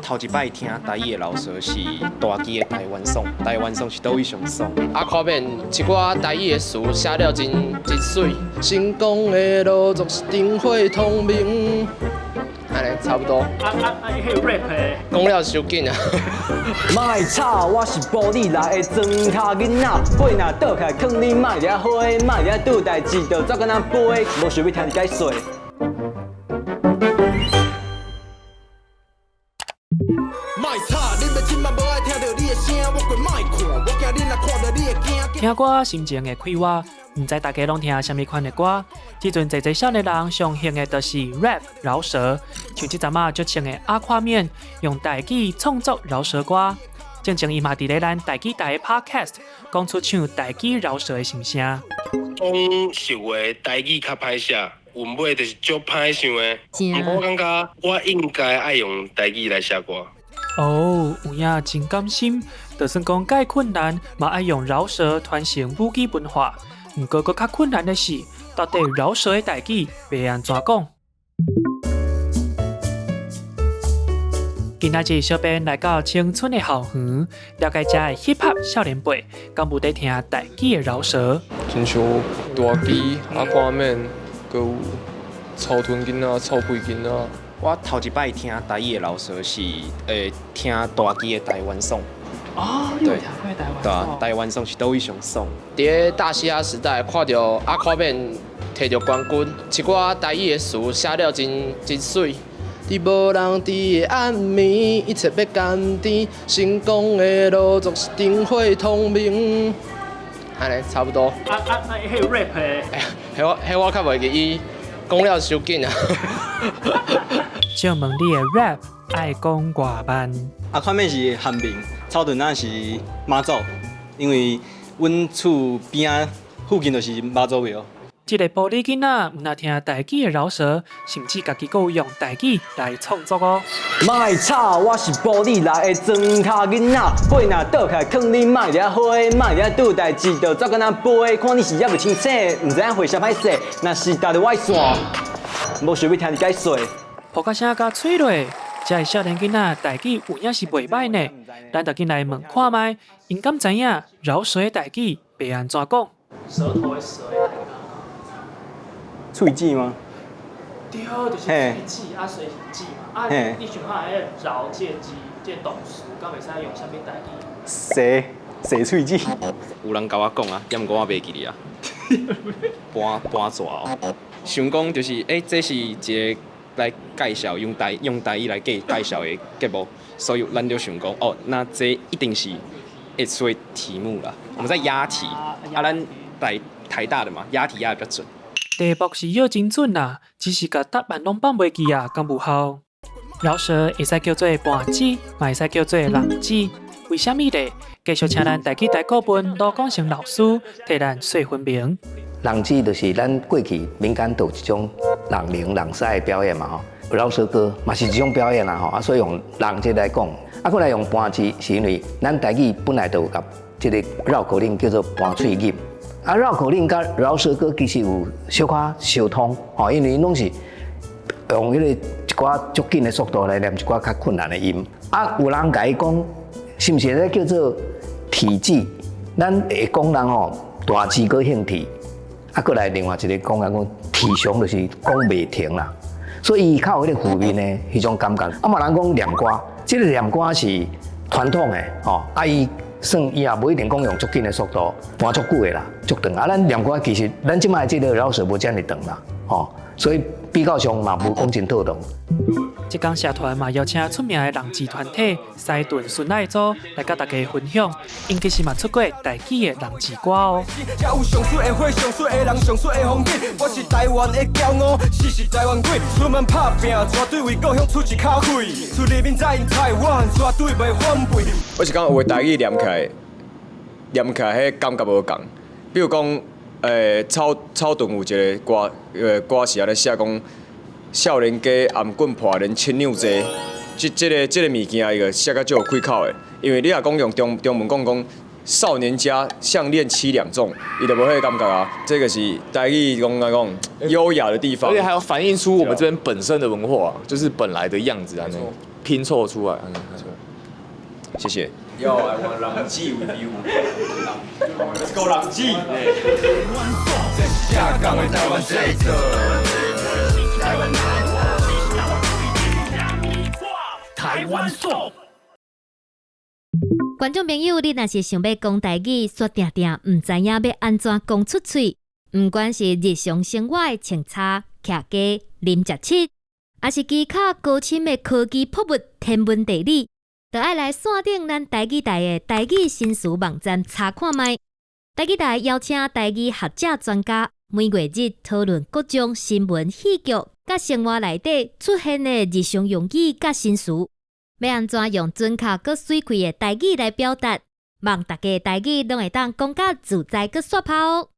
头一摆听台语的老师是大基的台湾颂，台湾颂是倒位上爽？看面一寡台语的词写了真水，成功的路总是灯火通明。安尼差不多。迄个 rap 的。讲了伤紧啊。莫吵，我是玻璃来的装脚囡仔，火若倒开，囥你莫惹火，莫惹拄代志，就走到那飞，无想要听你解说。听歌心情会快活，唔知大家拢听什么款的歌？即阵侪侪少年人上兴的就是 rap 饶舌，像即阵啊足青的阿夸面用台语创作饶舌歌，正正伊嘛伫咧咱台语台的 podcast 讲出唱台语饶舌的心声。讲实话，台语较歹写，文尾就是足歹想的。不过我感觉我应该爱用台语来写歌。哦，有影真甘心，就算讲介困难，嘛爱用饶舌传承母语文化。毋过，较困难的是，到底饶舌的台语要安怎讲？今仔日小编来到青春的校园，了解遮的 hip hop 少年辈，敢有在听台语的饶舌？亲像大鸡、阿看面，佮有草屯囡仔、草屁囡仔。我头一摆听台语的老师是听大基的台湾颂。哦，你有听过台湾颂？台湾颂是倒位上爽？伫大嘻哈时代，看到阿看面摕到冠军，一寡台语的词写了真水。伫无人知的暗暝，一切要甘甜，成功的路总是灯火通明。安尼差不多。迄个 rap 的。迄我较袂记，伊讲了伤紧啊。请问你的 rap 爱讲偌慢？阿宽面是汉民，草屯仔是妈祖，因为阮厝边仔附近就是妈祖庙。这个玻璃囡仔毋若听台语的饶舌，甚至家己还有用台语来创作哦。莫吵，我是玻璃来的装脚囡仔，火若倒开，囥你莫惹火，莫惹拄代志，就走到那飞，看你是也袂清醒，毋知影会啥歹势，若是踏着我的线，无想要听你解说。抱甲声甲脆落，这个少年囡仔台语有影是袂歹呢。咱就进来问看卖，因敢知影饶舌的台语要安怎讲？舌头的舌的台语。喙舌吗？对，就是喙舌啊，水舌嘛。啊，你想看迄饶这动词，敢袂使用啥物台语？蛇喙舌。有人甲我讲啊，也毋过我袂记哩啊。搬蛇哦。想讲就是这是一个来介绍用台语来介绍的节目，所以咱就想讲哦，那这一定是会出的题目啦。我们在押题，咱台大的嘛，押题押得比较准。题目是要真准啦，只是甲答案拢放袂记啊，敢无效。饶舌会使叫做盘子，嘛会使叫做人子，为虾米咧？继续请咱台语台顾问罗广成老师替咱说分明。人子就是咱过去民间都有一种人灵人屎的表演嘛吼，饶舌歌嘛是一种表演啦吼，所以用人这来讲，过来用盘子是因为咱台语本来就有甲这个绕口令叫做盘喙音。绕口令甲饶舌歌其实有小可相通，吼，因为拢是用迄个一寡足紧的速度来念一寡较困难的音。有人甲伊讲，是毋是咧叫做体字？咱会讲人吼大字搁兴体，过来另外一个讲人讲体上就是讲袂停啦。所以伊靠迄个负面的迄种感觉。嘛人讲念歌，这个念歌是传统的，吼，伊。算伊也无一定讲用足紧的速度，搬足久的啦，足长。咱念歌其实咱即摆即个饶舌无遮尔长啦，吼，所以比较上嘛无讲真妥当。这间社团嘛邀请出名的人字团体西顿顺爱组来甲大家分享，因其实嘛出过台语的人字歌哦。才有上水的花，上水的人，上水的风景。我是台湾的骄傲，是台湾鬼。出门打拼，绝对为故乡出一口气。出人民在因台湾，绝对袂反背。我是讲有台语念起来，迄感觉无共。比如讲，草屯有一个歌是安尼写讲。少年家颔棍破人亲娘济，这个物件伊个写甲足有开口的，因为你若讲用中文讲少年家项链7两重，伊就无迄个感觉啊。这个是台语讲优雅的地方，而且还要反映出我们这边本身的文化，就是本来的样子啊。拼凑出来。谢谢。Yo, I want 人记 with you. Let's go 人记。下岗的台湾最多。台湾颂。观众朋友，你若是想要讲台语，却定定唔知影要安怎讲出嘴，唔管是日常生活的穿插、徛家、啉食七，还是其他高深的科技博物、天文地理，就爱来线顶咱台语台的台语新词网站查看卖。台语台邀请台语学者专家，每月日讨论各种新闻、戏剧、甲生活内底出现的日常用语甲新词。要安怎用准确佮水开的台语来表达，望大家台语拢会当讲甲自在佮煞泡。